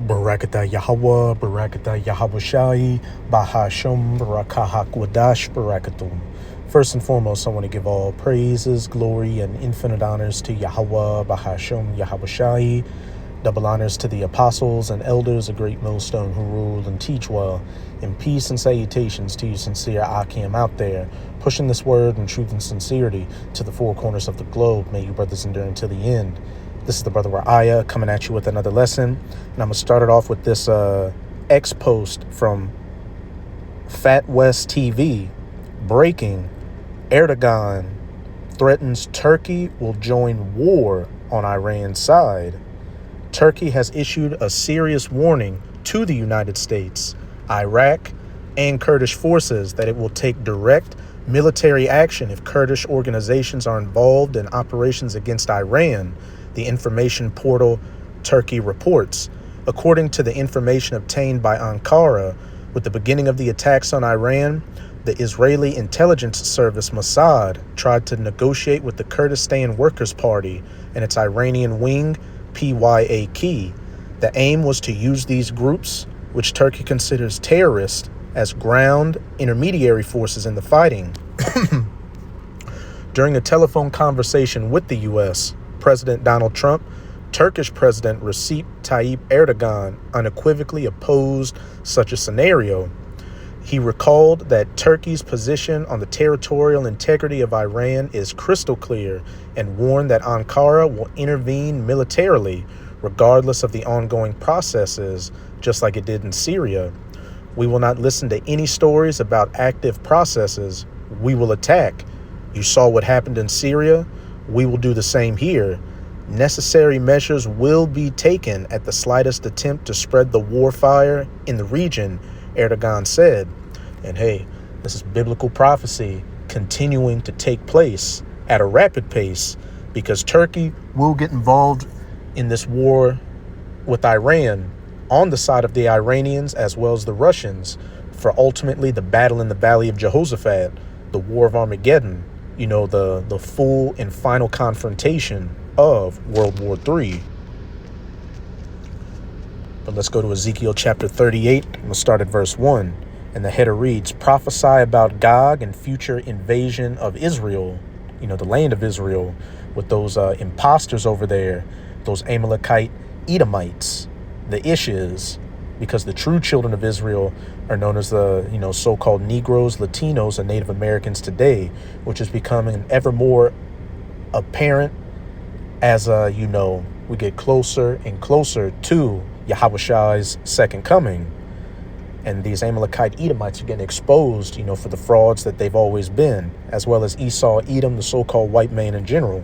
Barakatah Yahweh, Barakatah Yahweh Shai, Bahasham, Barakahak Wadash, Barakatum. First and foremost, I want to give all praises, glory, and infinite honors to Yahweh, Bahasham, Yahweh Shai. Double honors to the apostles and elders, a great millstone who rule and teach well. And peace and salutations to you sincere Akim out there, pushing this word in truth and sincerity to the four corners of the globe. May you brothers endure until the end. This is the brother Ra'aya coming at you with another lesson. And I'm going to start it off with this X post from Fat West TV. Breaking: Erdogan threatens Turkey will join war on Iran's side. Turkey has issued a serious warning to the United States, Iraq, and Kurdish forces that it will take direct military action if Kurdish organizations are involved in operations against Iran, the information portal Turkey reports. According to the information obtained by Ankara, with the beginning of the attacks on Iran, the Israeli intelligence service Mossad tried to negotiate with the Kurdistan Workers' Party and its Iranian wing, PYAK. The aim was to use these groups, which Turkey considers terrorists, as ground intermediary forces in the fighting. During a telephone conversation with the U.S., President Donald Trump, Turkish President Recep Tayyip Erdogan unequivocally opposed such a scenario. He recalled that Turkey's position on the territorial integrity of Iran is crystal clear and warned that Ankara will intervene militarily, regardless of the ongoing processes, just like it did in Syria. We will not listen to any stories about active processes. We will attack. You saw what happened in Syria. We will do the same here. Necessary measures will be taken at the slightest attempt to spread the war fire in the region, Erdogan said. And hey, this is biblical prophecy continuing to take place at a rapid pace, because Turkey will get involved in this war with Iran on the side of the Iranians as well as the Russians for ultimately the battle in the Valley of Jehoshaphat, the War of Armageddon, the full and final confrontation of World War III. But let's go to Ezekiel chapter 38. I'm going to start at verse 1. And the header reads, prophesy about Gog and future invasion of Israel, the land of Israel, with those imposters over there, those Amalekite Edomites, the Ishes, because the true children of Israel are known as the, so-called Negroes, Latinos, and Native Americans today, which is becoming ever more apparent as, we get closer and closer to Yahushai's second coming. And these Amalekite Edomites are getting exposed, for the frauds that they've always been, as well as Esau, Edom, the so-called white man in general.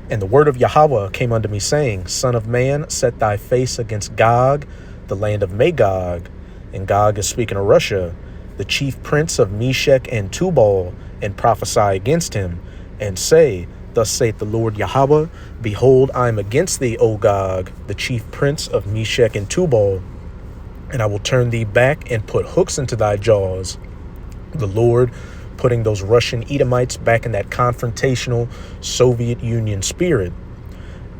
And the word of Yahweh came unto me, saying, Son of man, set thy face against Gog, the land of Magog. And Gog is speaking of Russia, the chief prince of Meshech and Tubal, and prophesy against him, and say, Thus saith the Lord Yahweh, Behold, I am against thee, O Gog, the chief prince of Meshech and Tubal, and I will turn thee back and put hooks into thy jaws. The Lord putting those Russian Edomites back in that confrontational Soviet Union spirit.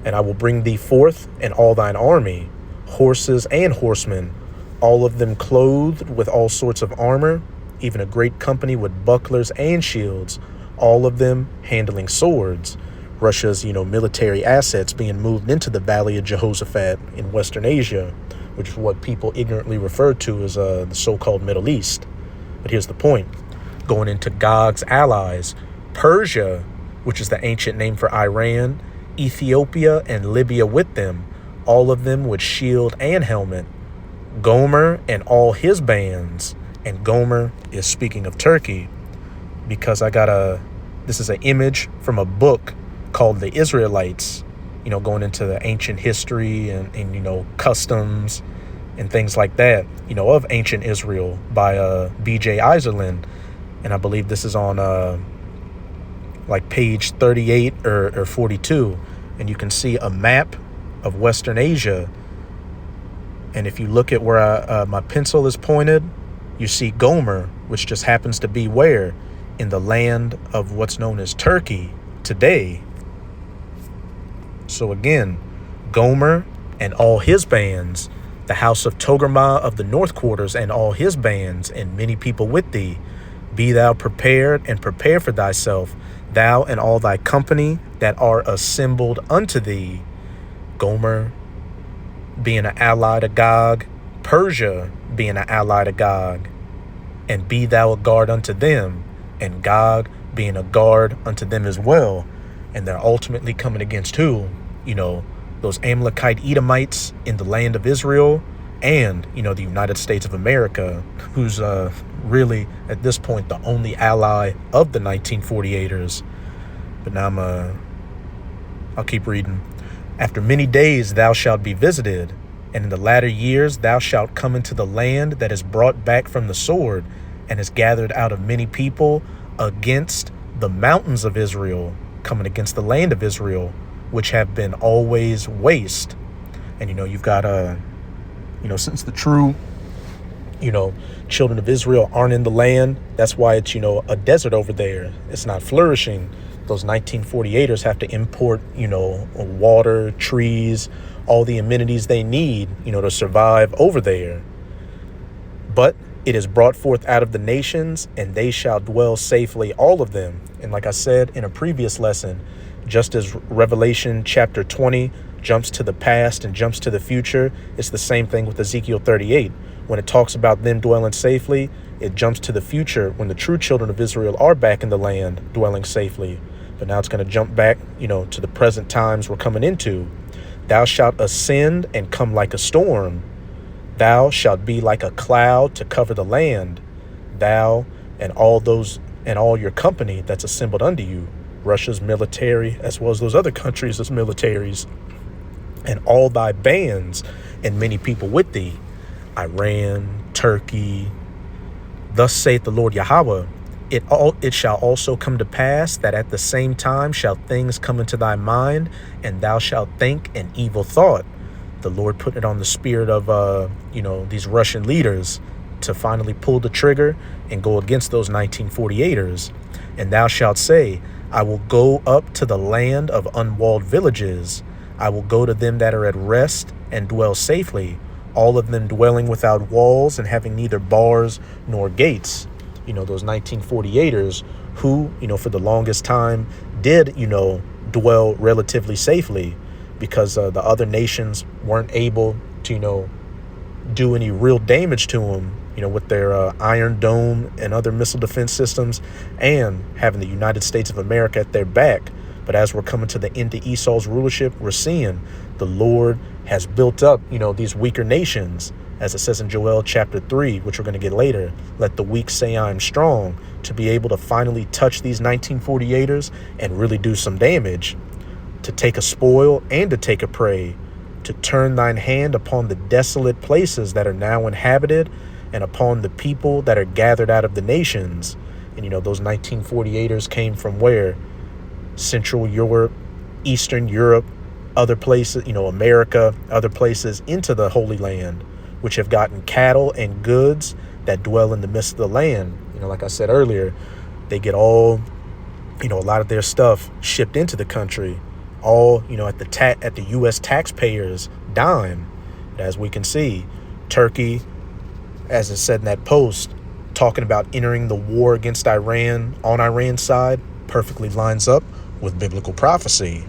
And I will bring thee forth and all thine army, horses and horsemen, all of them clothed with all sorts of armor, even a great company with bucklers and shields, all of them handling swords. Russia's, military assets being moved into the Valley of Jehoshaphat in Western Asia, which is what people ignorantly refer to as the so-called Middle East. But here's the point. Going into Gog's allies, Persia, which is the ancient name for Iran, Ethiopia, and Libya with them, all of them with shield and helmet. Gomer and all his bands. And Gomer is speaking of Turkey, because this is an image from a book called The Israelites, going into the ancient history and customs and things like that, of ancient Israel by B.J. Iserland. And I believe this is on page 38 or 42. And you can see a map of Western Asia. And if you look at where my pencil is pointed, you see Gomer, which just happens to be where? In the land of what's known as Turkey today. So again, Gomer and all his bands, The house of Togarmah of the north quarters and all his bands, and many people with thee. Be thou prepared, and prepare for thyself, thou and all thy company that are assembled unto thee. Gomer being an ally to Gog, Persia being an ally to Gog, and be thou a guard unto them, and Gog being a guard unto them as well. And they're ultimately coming against who? Those Amalekite Edomites in the land of Israel, and, the United States of America, who's really, at this point, the only ally of the 1948ers. But now I'll keep reading. After many days thou shalt be visited, and in the latter years thou shalt come into the land that is brought back from the sword, and is gathered out of many people against the mountains of Israel, coming against the land of Israel, which have been always waste. And you've got since the true children of Israel aren't in the land, that's why it's a desert over there. It's not flourishing. Those 1948ers have to import water, trees, all the amenities they need to survive over there. But it is brought forth out of the nations, and they shall dwell safely, all of them. And like I said in a previous lesson, just as Revelation chapter 20 jumps to the past and jumps to the future, it's the same thing with Ezekiel 38. When it talks about them dwelling safely, it jumps to the future when the true children of Israel are back in the land dwelling safely. But now it's going to jump back, to the present times we're coming into. Thou shalt ascend and come like a storm. Thou shalt be like a cloud to cover the land. Thou and all your company that's assembled unto you. Russia's military, as well as those other countries as militaries, and all thy bands, and many people with thee. Iran, Turkey. Thus saith the Lord Yahweh, it shall also come to pass that at the same time shall things come into thy mind, and thou shalt think an evil thought. The Lord put it on the spirit of these Russian leaders to finally pull the trigger and go against those 1948ers. And thou shalt say, I will go up to the land of unwalled villages. I will go to them that are at rest and dwell safely, all of them dwelling without walls and having neither bars nor gates. Those 1948ers who, for the longest time did, dwell relatively safely, because the other nations weren't able to, do any real damage to them, with their Iron Dome and other missile defense systems, and having the United States of America at their back. But as we're coming to the end of Esau's rulership, we're seeing the Lord has built up, these weaker nations, as it says in Joel chapter 3, which we're going to get later. Let the weak say I am strong, to be able to finally touch these 1948ers and really do some damage, to take a spoil and to take a prey, to turn thine hand upon the desolate places that are now inhabited, and upon the people that are gathered out of the nations. And those 1948ers came from where? Central Europe, Eastern Europe, other places, America, other places into the Holy Land, which have gotten cattle and goods that dwell in the midst of the land. Like I said earlier, they get all, a lot of their stuff shipped into the country, all, at the U.S. taxpayers' dime. As we can see, Turkey, as it said in that post, talking about entering the war against Iran on Iran's side, perfectly lines up with biblical prophecy.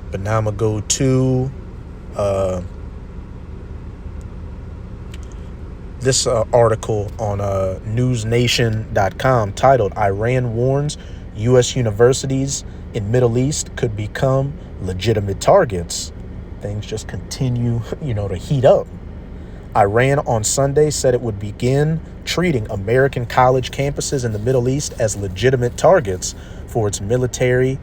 But now I'm going to go to this article on newsnation.com titled, Iran warns U.S. universities in Middle East could become legitimate targets. Things just continue, to heat up. Iran on Sunday said it would begin treating American college campuses in the Middle East as legitimate targets for its military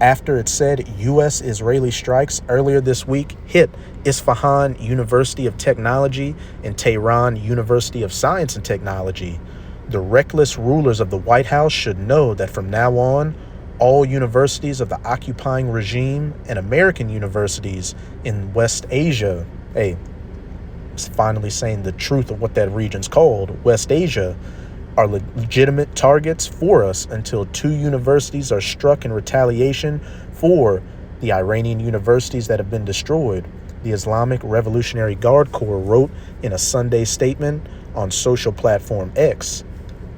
after it said U.S.-Israeli strikes earlier this week hit Isfahan University of Technology and Tehran University of Science and Technology. The reckless rulers of the White House should know that from now on, all universities of the occupying regime and American universities in West Asia, it's finally saying the truth of what that region's called, West Asia, are legitimate targets for us until 2 universities are struck in retaliation for the Iranian universities that have been destroyed. the Islamic Revolutionary Guard Corps wrote in a Sunday statement on social platform X.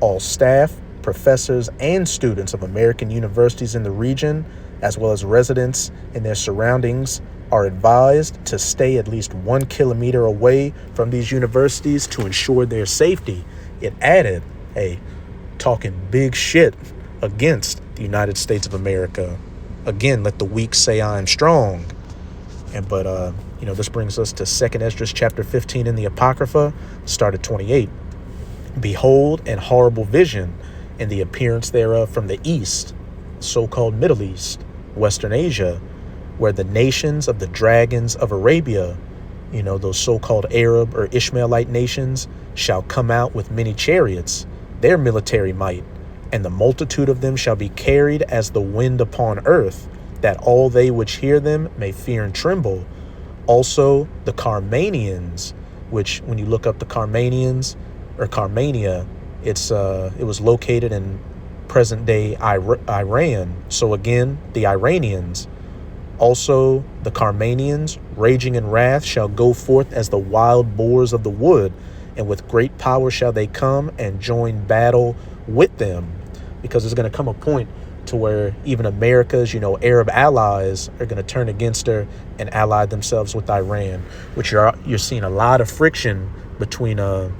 All staff, professors, and students of American universities in the region, as well as residents in their surroundings, are advised to stay at least 1 kilometer away from these universities to ensure their safety. It added, hey, talking big shit against the United States of America. Again, let the weak say I am strong. But this brings us to 2nd Esdras chapter 15 in the Apocrypha, start at 28. Behold, an horrible vision, and the appearance thereof from the east, so-called Middle East, Western Asia, where the nations of the dragons of Arabia, those so-called Arab or Ishmaelite nations, shall come out with many chariots, their military might, and the multitude of them shall be carried as the wind upon earth, that all they which hear them may fear and tremble. Also the Carmanians, which when you look up the Carmanians or Carmania, it was located in present-day Iran. So again, the Iranians. Also the Carmanians, raging in wrath, shall go forth as the wild boars of the wood, and with great power shall they come and join battle with them. Because there's going to come a point to where even America's, Arab allies are going to turn against her and ally themselves with Iran, which you're seeing a lot of friction between, the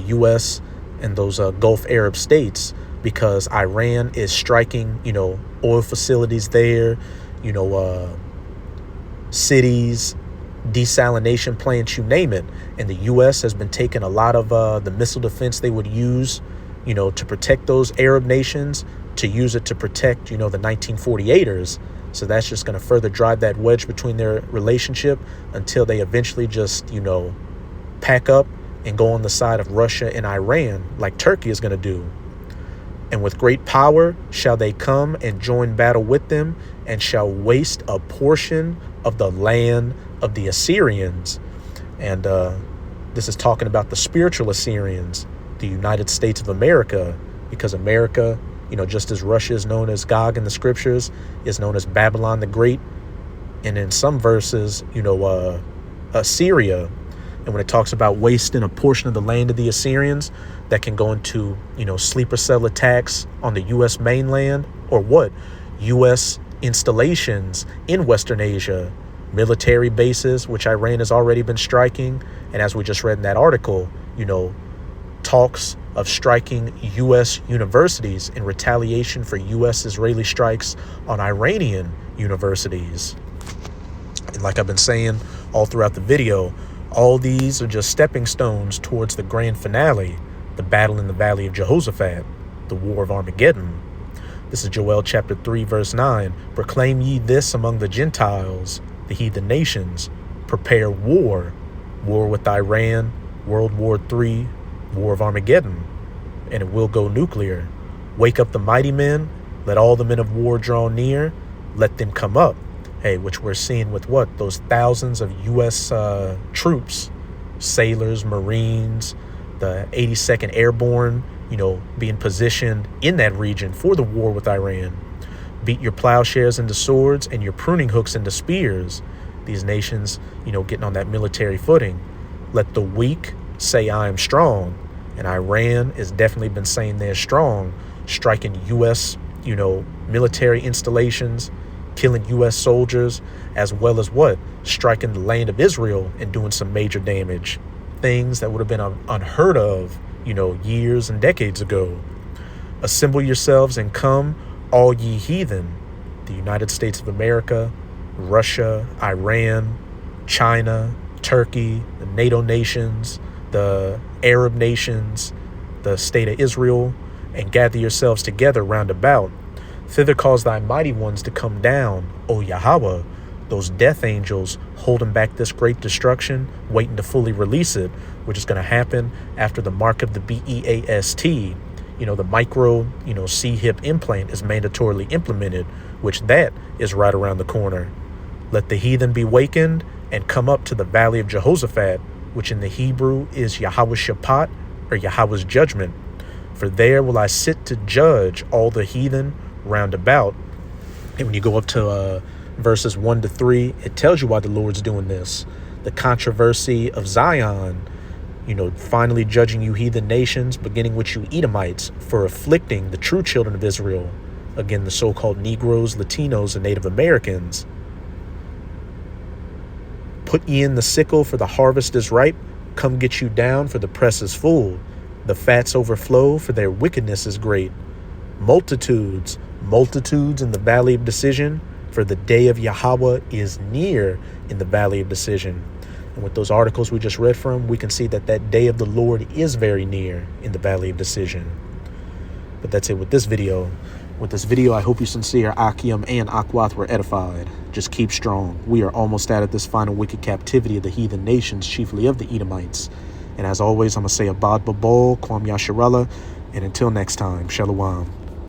U.S. and those Gulf Arab states, because Iran is striking, oil facilities there, cities, desalination plants, you name it. And the U.S. has been taking a lot of the missile defense they would use, to protect those Arab nations, to use it to protect, the 1948ers. So that's just going to further drive that wedge between their relationship until they eventually just, pack up and go on the side of Russia and Iran, like Turkey is going to do. And with great power shall they come and join battle with them, and shall waste a portion of the land of the Assyrians. And this is talking about the spiritual Assyrians, the United States of America, because America, just as Russia is known as Gog in the scriptures, is known as Babylon the Great. And in some verses, Assyria. And when it talks about wasting a portion of the land of the Assyrians, that can go into, sleeper cell attacks on the U.S. mainland, or what? U.S. installations in Western Asia, military bases, which Iran has already been striking. And as we just read in that article, talks of striking U.S. universities in retaliation for U.S. Israeli strikes on Iranian universities. And like I've been saying all throughout the video, all these are just stepping stones towards the grand finale, the battle in the Valley of Jehoshaphat, the War of Armageddon. This is Joel chapter 3, verse 9. Proclaim ye this among the Gentiles, the heathen nations. Prepare war with Iran, World War III, War of Armageddon, and it will go nuclear. Wake up the mighty men, let all the men of war draw near, let them come up. Hey, which we're seeing with what? Those thousands of U.S. troops, sailors, Marines, the 82nd Airborne, being positioned in that region for the war with Iran. Beat your plowshares into swords and your pruning hooks into spears. These nations, getting on that military footing. Let the weak say I am strong. And Iran has definitely been saying they're strong, striking U.S., military installations, killing U.S. soldiers, as well as what? Striking the land of Israel and doing some major damage. Things that would have been unheard of, years and decades ago. Assemble yourselves and come, all ye heathen, the United States of America, Russia, Iran, China, Turkey, the NATO nations, the Arab nations, the state of Israel, and gather yourselves together round about. Thither cause thy mighty ones to come down, O Yahweh, those death angels holding back this great destruction, waiting to fully release it, which is going to happen after the mark of the BEAST. The micro, C-hip implant is mandatorily implemented, which that is right around the corner. Let the heathen be wakened and come up to the valley of Jehoshaphat, which in the Hebrew is Yahweh's Shaphat, or Yahweh's judgment. For there will I sit to judge all the heathen round about. And when you go up to Verses 1 to 3, it tells you why the Lord's doing this. The controversy of Zion, finally judging you heathen nations, beginning with you Edomites, for afflicting the true children of Israel. Again, the so-called Negroes, Latinos, and Native Americans. Put ye in the sickle, for the harvest is ripe. Come get you down, for the press is full. The fats overflow, for their wickedness is great. Multitudes in the valley of decision, for the day of Yahweh is near in the valley of decision. And with those articles we just read from, we can see that that day of the Lord is very near in the valley of decision. But that's it with this video. With this video, I hope you sincere Akim and Akwath were edified. Just keep strong. We are almost out of this final wicked captivity of the heathen nations, chiefly of the Edomites. And as always, I'm going to say Abad Babol, Kwam Yasharallah, and until next time, Shalom.